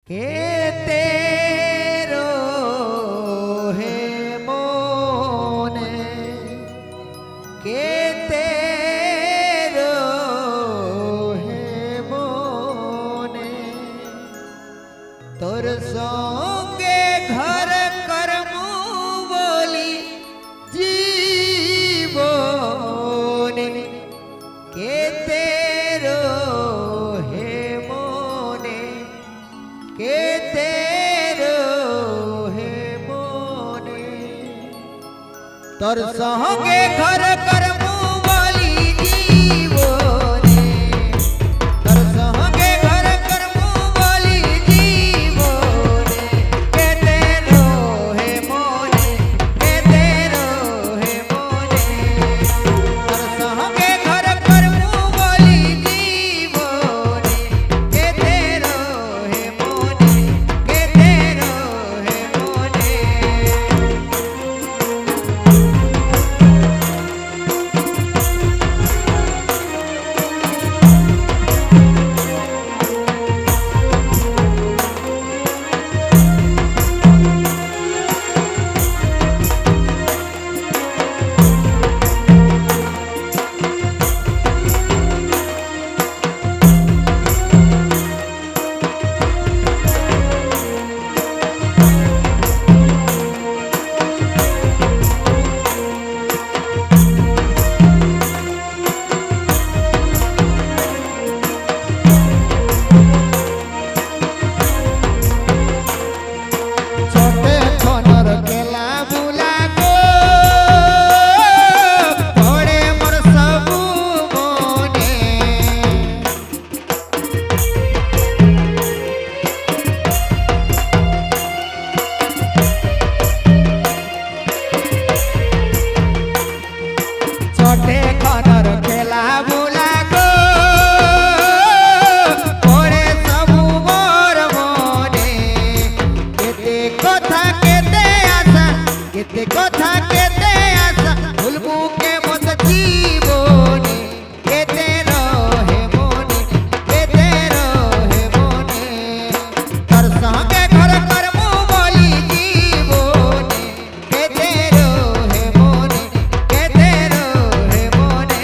के तेरो है मोने के तेरो है मोने तोर संगे घर करमु बोली जीवने के तेरो है मोने के तेरो है मोने तोर संगे घर करमु बोली जीवने तोर संगे घर करमु बोली जीवने के तेरो है मोने के तेरो है मोने तोर संगे घर करमु बोली जीवने के तेरो है मोने के तेरो है मोने কথা কেতে আশা ভুলবু কে মত জীবনে কেতে রহে মনে কেতে রহে মনে তার সঙ্গে ঘর করমু বলি জীবনে কেতে রহে মনে কেতে রহে মনে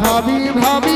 ভাবি ভাবি